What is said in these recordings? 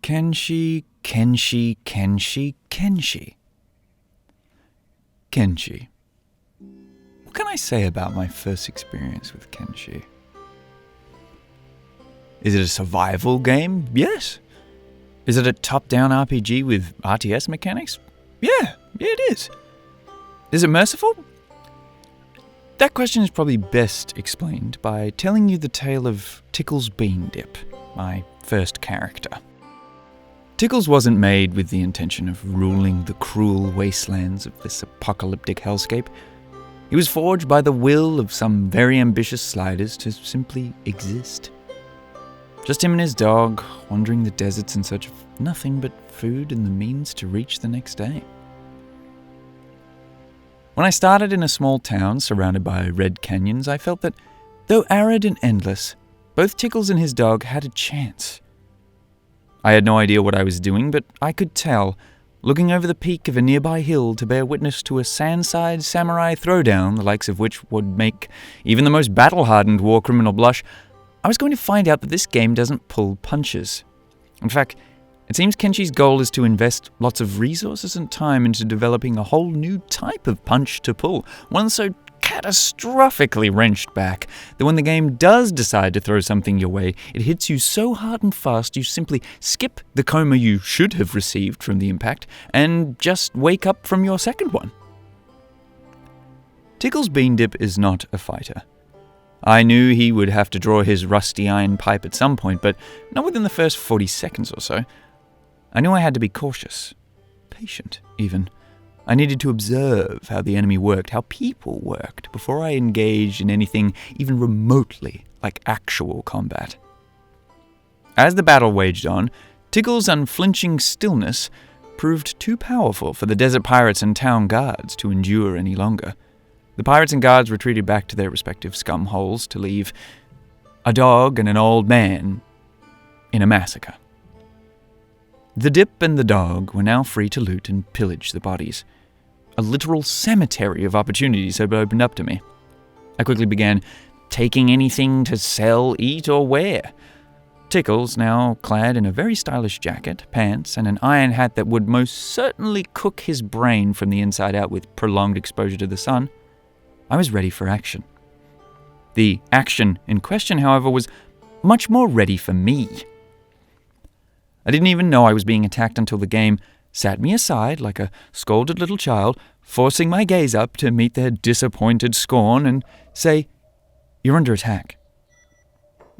Kenshi, Kenshi, Kenshi, Kenshi. Kenshi. What can I say about my first experience with Kenshi? Is it a survival game? Yes. Is it a top-down RPG with RTS mechanics? Yeah, it is. Is it merciful? That question is probably best explained by telling you the tale of Tickles Bean Dip, my first character. Tickles wasn't made with the intention of ruling the cruel wastelands of this apocalyptic hellscape. He was forged by the will of some very ambitious sliders to simply exist. Just him and his dog, wandering the deserts in search of nothing but food and the means to reach the next day. When I started in a small town surrounded by red canyons, I felt that, though arid and endless, both Tickles and his dog had a chance. I had no idea what I was doing, but I could tell, looking over the peak of a nearby hill to bear witness to a sandside samurai throwdown, the likes of which would make even the most battle-hardened war criminal blush, I was going to find out that this game doesn't pull punches. In fact, it seems Kenshi's goal is to invest lots of resources and time into developing a whole new type of punch to pull, one so catastrophically wrenched back that when the game does decide to throw something your way, it hits you so hard and fast you simply skip the coma you should have received from the impact and just wake up from your second one. Tickles Bean Dip is not a fighter. I knew he would have to draw his rusty iron pipe at some point, but not within the first 40 seconds or so. I knew I had to be cautious, patient even. I needed to observe how the enemy worked, how people worked, before I engaged in anything even remotely like actual combat. As the battle waged on, Tickle's unflinching stillness proved too powerful for the desert pirates and town guards to endure any longer. The pirates and guards retreated back to their respective scum holes to leave a dog and an old man in a massacre. The dip and the dog were now free to loot and pillage the bodies. A literal cemetery of opportunities had opened up to me. I quickly began taking anything to sell, eat, or wear. Tickles, now clad in a very stylish jacket, pants, and an iron hat that would most certainly cook his brain from the inside out with prolonged exposure to the sun, I was ready for action. The action in question, however, was much more ready for me. I didn't even know I was being attacked until the game sat me aside like a scolded little child, forcing my gaze up to meet their disappointed scorn and say, "You're under attack."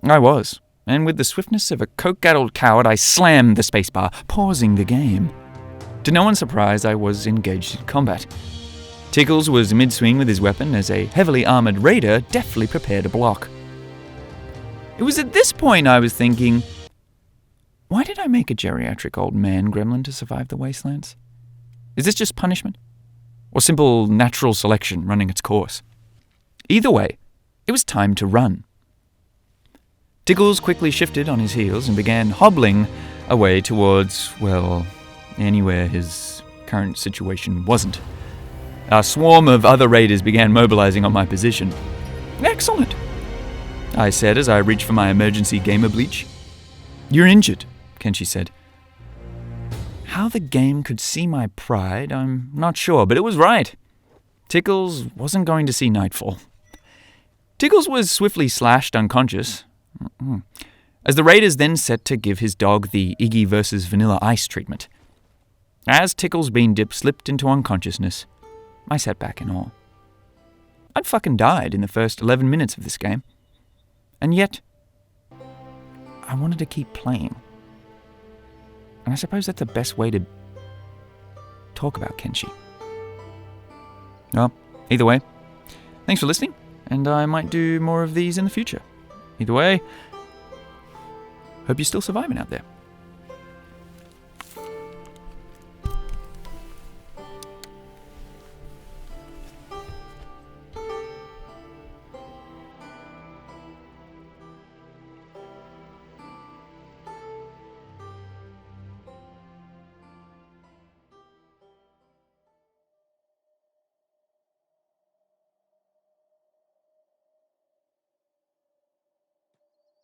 I was, and with the swiftness of a coke-addled coward, I slammed the spacebar, pausing the game. To no one's surprise, I was engaged in combat. Tickles was mid-swing with his weapon as a heavily armored raider deftly prepared a block. It was at this point I was thinking, why did I make a geriatric old man gremlin to survive the wastelands? Is this just punishment? Or simple natural selection running its course? Either way, it was time to run. Tickles quickly shifted on his heels and began hobbling away towards, well, anywhere his current situation wasn't. A swarm of other raiders began mobilizing on my position. "Excellent," I said as I reached for my emergency gamer bleach. "You're injured," Kenshi said. How the game could see my pride, I'm not sure, but it was right. Tickles wasn't going to see nightfall. Tickles was swiftly slashed unconscious, as the raiders then set to give his dog the Iggy versus Vanilla Ice treatment. As Tickles Bean Dip slipped into unconsciousness, I sat back in awe. I'd fucking died in the first 11 minutes of this game. And yet, I wanted to keep playing. And I suppose that's the best way to talk about Kenshi. Well, either way, thanks for listening, and I might do more of these in the future. Either way, hope you're still surviving out there.